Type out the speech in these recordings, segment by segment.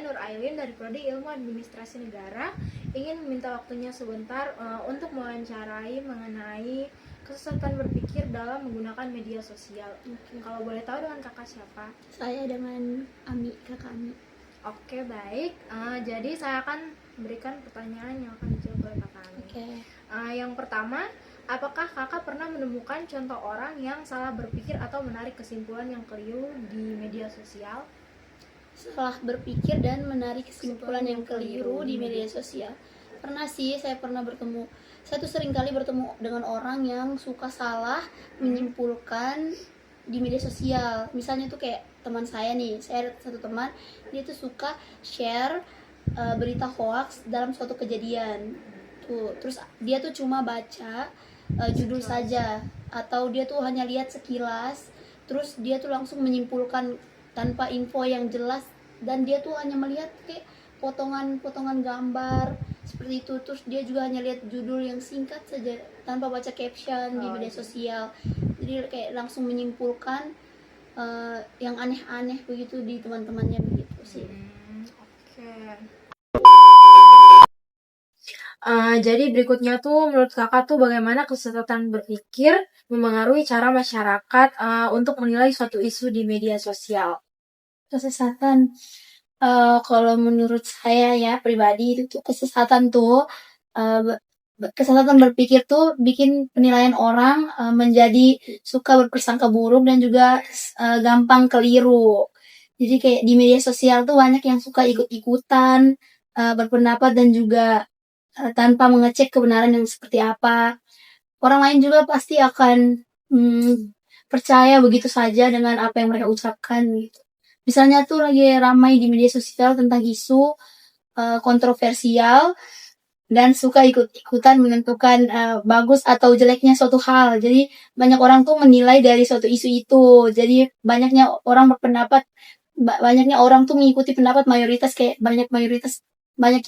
Nur Ailin dari Prodi Ilmu Administrasi Negara ingin meminta waktunya sebentar untuk mewawancarai mengenai kesesatan berpikir dalam menggunakan media sosial. Kalau boleh tahu dengan kakak siapa? Saya dengan Ami, kakak Ami. Oke, baik. Jadi saya akan berikan pertanyaan yang akan dijawab oleh kakak Ami. Yang pertama, apakah kakak pernah menemukan contoh orang yang salah berpikir atau menarik kesimpulan yang keliru di media sosial? Salah berpikir dan menarik kesimpulan yang keliru di media sosial. Pernah sih, saya tuh sering kali bertemu dengan orang yang suka salah menyimpulkan di media sosial. Misalnya tuh kayak teman saya nih, saya ada satu teman, dia tuh suka share berita hoax dalam suatu kejadian. Terus dia tuh cuma baca judul saja, atau dia tuh hanya lihat sekilas, terus dia tuh langsung menyimpulkan tanpa info yang jelas, dan dia tuh hanya melihat kayak potongan-potongan gambar seperti itu. Terus dia juga hanya lihat judul yang singkat saja tanpa baca caption di media sosial. Jadi kayak langsung menyimpulkan yang aneh-aneh begitu di teman-temannya begitu sih. Jadi berikutnya tuh menurut kakak tuh bagaimana kesesatan berpikir mempengaruhi cara masyarakat untuk menilai suatu isu di media sosial? Kesesatan, kalau menurut saya ya pribadi, itu tuh kesesatan berpikir tuh bikin penilaian orang menjadi suka berprasangka buruk dan juga gampang keliru. Jadi kayak di media sosial tuh banyak yang suka ikut-ikutan berpendapat dan juga tanpa mengecek kebenaran yang seperti apa. Orang lain juga pasti akan percaya begitu saja dengan apa yang mereka ucapkan gitu. Misalnya tuh lagi ramai di media sosial tentang isu kontroversial dan suka ikut-ikutan menentukan bagus atau jeleknya suatu hal. Jadi banyak orang tuh menilai dari suatu isu itu. Jadi banyaknya orang berpendapat, banyaknya orang tuh mengikuti pendapat mayoritas, kayak banyak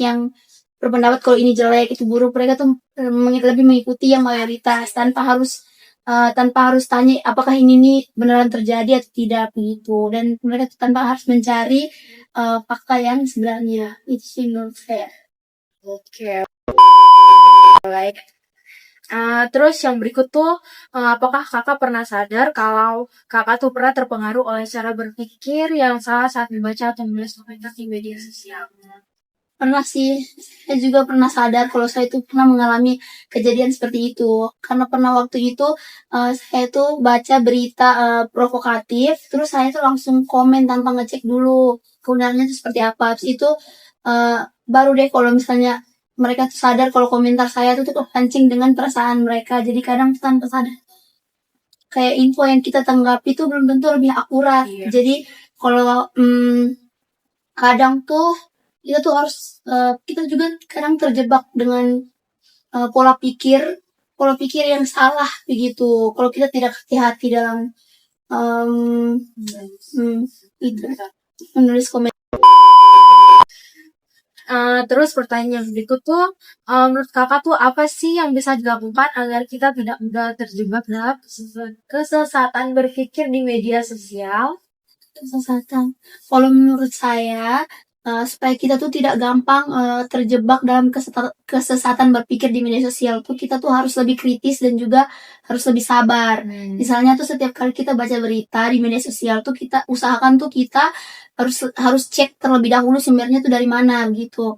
yang berpendapat kalau ini jelek, itu buruk. Mereka tuh lebih mengikuti yang mayoritas tanpa harus tanya apakah ini nih beneran terjadi atau tidak begitu. Dan mereka tuh tanpa harus mencari fakta yang sebenarnya. Itu sih menurut saya. Oke, baik. Terus yang berikut tuh, apakah kakak pernah sadar kalau kakak tuh pernah terpengaruh oleh cara berpikir yang salah saat membaca atau menulis komentar di media sosial? Pernah sih, saya juga pernah sadar kalau saya itu pernah mengalami kejadian seperti itu. Karena pernah waktu itu saya tuh baca berita provokatif, terus saya tuh langsung komen tanpa ngecek dulu kebenarannya itu seperti apa. Terus itu baru deh kalau misalnya mereka tuh sadar kalau komentar saya tuh kepancing dengan perasaan mereka. Jadi kadang tuh tanpa sadar kayak info yang kita tanggapi tuh belum tentu lebih akurat. Jadi kalau kadang tuh kita tuh harus kita juga kadang terjebak dengan pola pikir yang salah begitu. Kalau kita tidak hati-hati dalam itu menulis komen. Terus pertanyaan berikut tuh, menurut kakak tuh apa sih yang bisa dilakukan agar kita tidak mudah terjebak dalam kesesatan berpikir di media sosial? Kesesatan. Kalau menurut saya, supaya kita tuh tidak gampang terjebak dalam kesesatan berpikir di media sosial tuh, kita tuh harus lebih kritis dan juga harus lebih sabar. Misalnya tuh setiap kali kita baca berita di media sosial tuh, kita usahakan tuh kita harus cek terlebih dahulu sumbernya tuh dari mana gitu.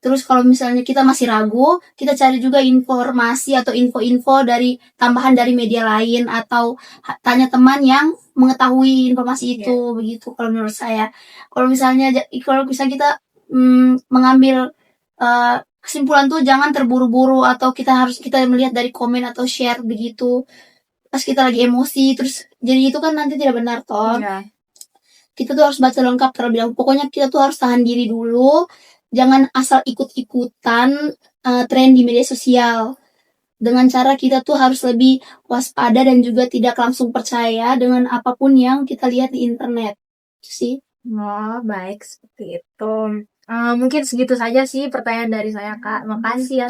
Terus kalau misalnya kita masih ragu, kita cari juga informasi atau info-info tambahan dari media lain, atau tanya teman yang mengetahui informasi itu begitu kalau menurut saya. Kalau misalnya kita mengambil kesimpulan tuh jangan terburu-buru, atau kita melihat dari komen atau share begitu pas kita lagi emosi, terus jadi itu kan nanti tidak benar toh. Kita tuh harus baca lengkap terlebih dahulu. Pokoknya kita tuh harus tahan diri dulu. Jangan asal ikut-ikutan tren di media sosial. Dengan cara kita tuh harus lebih waspada dan juga tidak langsung percaya dengan apapun yang kita lihat di internet. Itu sih. Oh, baik, seperti itu. Mungkin segitu saja sih pertanyaan dari saya, Kak. Makasih ya.